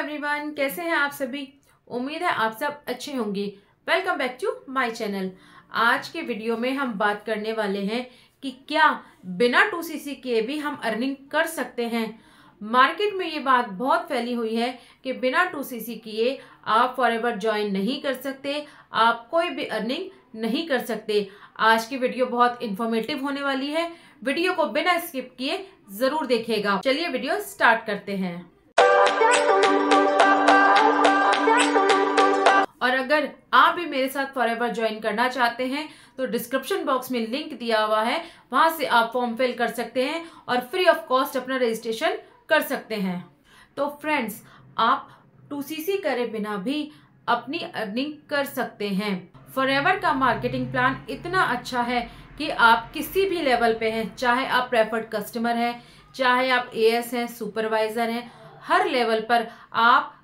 Everyone, कैसे हैं आप सभी। उम्मीद है आप सब अच्छे होंगे। Welcome back to my channel. आज के वीडियो में हम बात करने वाले हैं कि क्या बिना 2cc किए भी हम अर्निंग कर सकते हैं। मार्केट में ये बात बहुत फैली हुई है कि बिना 2cc किए आप फॉरएवर ज्वाइन नहीं कर सकते, आप कोई भी अर्निंग नहीं कर सकते। आज की वीडियो बहुत इंफॉर्मेटिव होने वाली है। वीडियो को बिना स्किप किए जरूर देखिएगा। चलिए वीडियो स्टार्ट करते हैं। और अगर आप भी मेरे साथ फॉरएवर ज्वाइन करना चाहते हैं तो डिस्क्रिप्शन बॉक्स में लिंक दिया हुआ है, वहां से आप फॉर्म फिल कर सकते हैं और फ्री ऑफ कॉस्ट अपना रजिस्ट्रेशन कर सकते हैं। तो फ्रेंड्स, आप 2cc करे बिना भी अपनी अर्निंग कर सकते हैं। फॉरएवर का मार्केटिंग प्लान इतना अच्छा है कि आप किसी भी लेवल पे हैं, चाहे आप प्रेफर्ड कस्टमर हैं, चाहे आप एएस हैं, सुपरवाइजर हैं, हर लेवल पर आप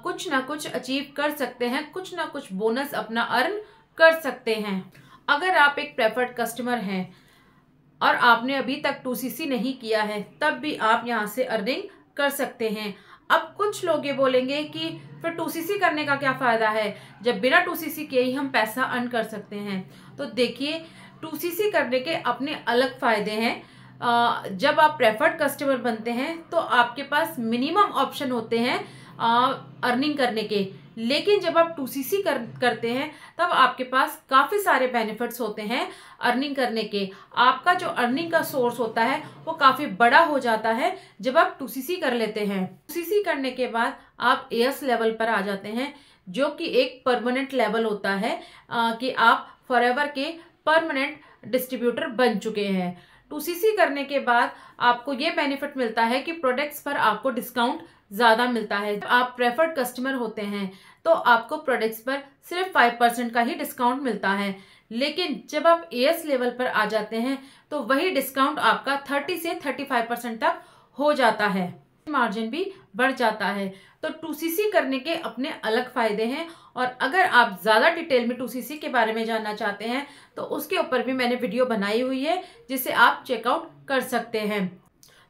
कुछ ना कुछ अचीव कर सकते हैं, कुछ ना कुछ बोनस अपना अर्न कर सकते हैं। अगर आप एक प्रेफर्ड कस्टमर हैं और आपने अभी तक 2cc नहीं किया है, तब भी आप यहां से अर्निंग कर सकते हैं। अब कुछ लोग ये बोलेंगे कि फिर 2cc करने का क्या फायदा है, जब बिना 2cc के ही हम पैसा अर्न कर सकते हैं। तो देखिए, 2cc करने के अपने अलग फायदे हैं। जब आप प्रेफर्ड कस्टमर बनते हैं तो आपके पास मिनिमम ऑप्शन होते हैं अर्निंग करने के, लेकिन जब आप 2cc करते हैं तब आपके पास काफ़ी सारे बेनिफिट्स होते हैं अर्निंग करने के। आपका जो अर्निंग का सोर्स होता है वो काफ़ी बड़ा हो जाता है जब आप 2cc कर लेते हैं। 2cc करने के बाद आप एएस लेवल पर आ जाते हैं, जो कि एक परमानेंट लेवल होता है कि आप फॉरएवर के परमानेंट डिस्ट्रीब्यूटर बन चुके हैं। 2cc करने के बाद आपको ये बेनिफिट मिलता है कि प्रोडक्ट्स पर आपको डिस्काउंट ज़्यादा मिलता है। जब आप प्रेफर्ड कस्टमर होते हैं तो आपको प्रोडक्ट्स पर सिर्फ 5% का ही डिस्काउंट मिलता है, लेकिन जब आप एएस लेवल पर आ जाते हैं तो वही डिस्काउंट आपका 30 से 35% तक हो जाता है, मार्जिन भी बढ़ जाता है। तो 2cc करने के अपने अलग फायदे हैं, और अगर आप ज़्यादा डिटेल में 2cc के बारे में जानना चाहते हैं तो उसके ऊपर भी मैंने वीडियो बनाई हुई है, जिसे आप चेकआउट कर सकते हैं।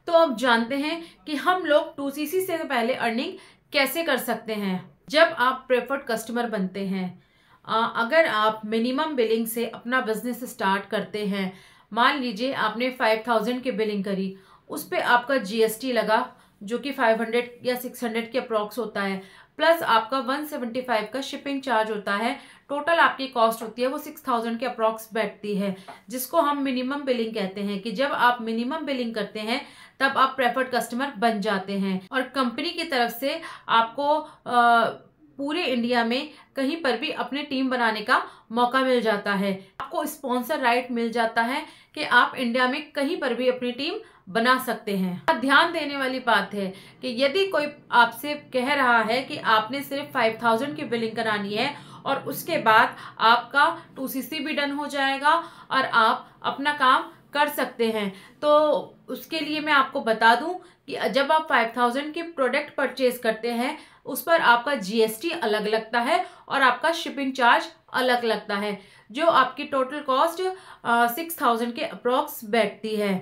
तो अब जानते हैं कि हम लोग 2cc से पहले अर्निंग कैसे कर सकते हैं। जब आप प्रेफर्ड कस्टमर बनते हैं, अगर आप मिनिमम बिलिंग से अपना बिजनेस स्टार्ट करते हैं, मान लीजिए आपने 5000 की बिलिंग करी, उस पर आपका जीएसटी लगा जो कि 500 या 600 के अप्रॉक्स होता है, प्लस आपका 175 का शिपिंग चार्ज होता है। टोटल आपकी कॉस्ट होती है वो 6000 के अप्रॉक्स बैठती है, जिसको हम मिनिमम बिलिंग कहते हैं। कि जब आप मिनिमम बिलिंग करते हैं तब आप प्रेफर्ड कस्टमर बन जाते हैं, और कंपनी की तरफ से आपको पूरे इंडिया में कहीं पर भी अपनी टीम बनाने का मौका मिल जाता है। आपको स्पॉन्सर राइट मिल जाता है कि आप इंडिया में कहीं पर भी अपनी टीम बना सकते हैं। ध्यान देने वाली बात है कि यदि कोई आपसे कह रहा है कि आपने सिर्फ 5000 की बिलिंग करानी है और उसके बाद आपका 2cc भी डन हो जाएगा और आप अपना काम कर सकते हैं, तो उसके लिए मैं आपको बता दूं कि जब आप 5000 की प्रोडक्ट परचेज करते हैं उस पर आपका जीएसटी अलग लगता है और आपका शिपिंग चार्ज अलग लगता है, जो आपकी टोटल कॉस्ट 6000 के अप्रॉक्स बैठती है।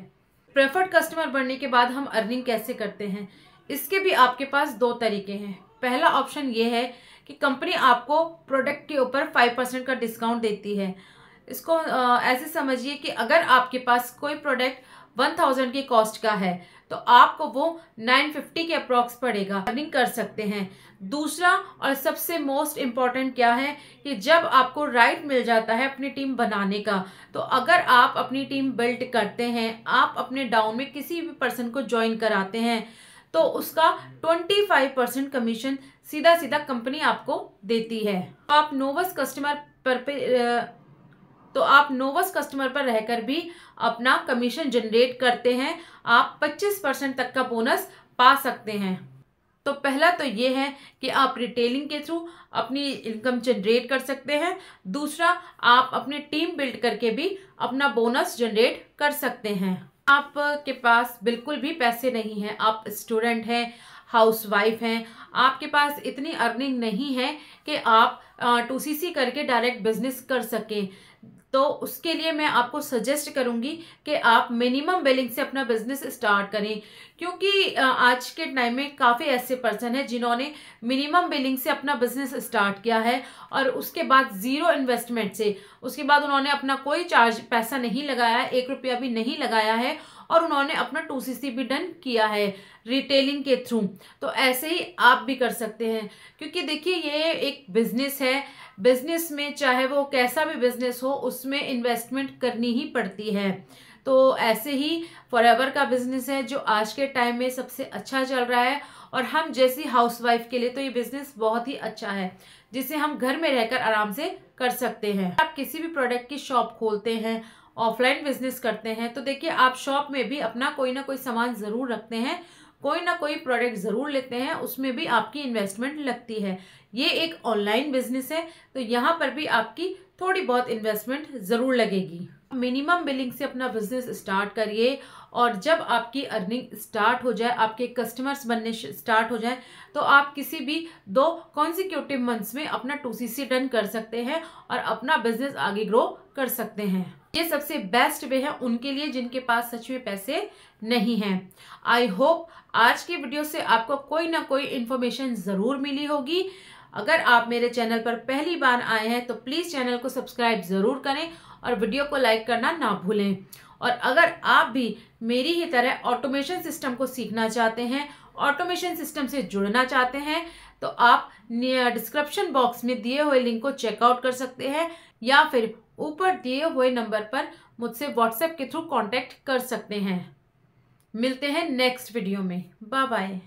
प्रेफर्ड कस्टमर बनने के बाद हम अर्निंग कैसे करते हैं, इसके भी आपके पास दो तरीके हैं। पहला ऑप्शन ये है कि कंपनी आपको प्रोडक्ट के ऊपर 5% का डिस्काउंट देती है। इसको ऐसे समझिए कि अगर आपके पास कोई प्रोडक्ट 1000 की कॉस्ट का है तो आपको वो 950 के अप्रॉक्स पड़ेगा, अर्निंग कर सकते हैं। दूसरा और सबसे मोस्ट इम्पॉर्टेंट क्या है कि जब आपको राइट मिल जाता है अपनी टीम बनाने का, तो अगर आप अपनी टीम बिल्ड करते हैं, आप अपने डाउन में किसी भी पर्सन को ज्वाइन कराते हैं, तो उसका 25% कमीशन सीधा सीधा कंपनी आपको देती है। तो आप नोवस कस्टमर पर रहकर भी अपना कमीशन जनरेट करते हैं। आप 25% तक का बोनस पा सकते हैं। तो पहला तो ये है कि आप रिटेलिंग के थ्रू अपनी इनकम जनरेट कर सकते हैं। दूसरा, आप अपनी टीम बिल्ड करके भी अपना बोनस जनरेट कर सकते हैं। आपके पास बिल्कुल भी पैसे नहीं हैं, आप स्टूडेंट हैं, हाउसवाइफ हैं, आपके पास इतनी अर्निंग नहीं है कि आप 2cc करके डायरेक्ट बिजनेस कर सकें, तो उसके लिए मैं आपको सजेस्ट करूंगी कि आप मिनिमम बिलिंग से अपना बिजनेस स्टार्ट करें, क्योंकि आज के टाइम में काफ़ी ऐसे पर्सन हैं जिन्होंने मिनिमम बिलिंग से अपना बिजनेस स्टार्ट किया है और उसके बाद ज़ीरो इन्वेस्टमेंट से, उसके बाद उन्होंने अपना कोई चार्ज पैसा नहीं लगाया है, 1 रुपया भी नहीं लगाया है और उन्होंने अपना 2cc भी डन किया है रिटेलिंग के थ्रू। तो ऐसे ही आप भी कर सकते हैं, क्योंकि देखिए ये एक बिजनेस है, बिजनेस में चाहे वो कैसा भी बिजनेस हो उसमें इन्वेस्टमेंट करनी ही पड़ती है। तो ऐसे ही फॉरएवर का बिजनेस है जो आज के टाइम में सबसे अच्छा चल रहा है और हम जैसी हाउसवाइफ के लिए तो ये बिजनेस बहुत ही अच्छा है, जिसे हम घर में रहकर आराम से कर सकते हैं। आप किसी भी प्रोडक्ट की शॉप खोलते हैं, ऑफलाइन बिजनेस करते हैं, तो देखिए आप शॉप में भी अपना कोई ना कोई सामान जरूर रखते हैं, कोई ना कोई प्रोडक्ट जरूर लेते हैं, उसमें भी आपकी इन्वेस्टमेंट लगती है। ये एक ऑनलाइन बिजनेस है तो यहाँ पर भी आपकी थोड़ी बहुत इन्वेस्टमेंट जरूर लगेगी। मिनिमम बिलिंग से अपना बिजनेस स्टार्ट करिए और जब आपकी अर्निंग स्टार्ट हो जाए, आपके कस्टमर्स बनने स्टार्ट हो जाए, तो आप किसी भी 2 कॉन्सिक्यूटिव मंथ्स में अपना 2cc डन कर सकते हैं और अपना बिजनेस आगे ग्रो कर सकते हैं। ये सबसे बेस्ट वे है उनके लिए जिनके पास सच में पैसे नहीं हैं। आई होप आज की वीडियो से आपको कोई ना कोई इन्फॉर्मेशन जरूर मिली होगी। अगर आप मेरे चैनल पर पहली बार आए हैं तो प्लीज चैनल को सब्सक्राइब जरूर करें और वीडियो को लाइक करना ना भूलें। और अगर आप भी मेरी ही तरह ऑटोमेशन सिस्टम को सीखना चाहते हैं, ऑटोमेशन सिस्टम से जुड़ना चाहते हैं, तो आप डिस्क्रिप्शन बॉक्स में दिए हुए लिंक को चेकआउट कर सकते हैं या फिर ऊपर दिए हुए नंबर पर मुझसे व्हाट्सएप के थ्रू कांटेक्ट कर सकते हैं। मिलते हैं नेक्स्ट वीडियो में। Bye bye.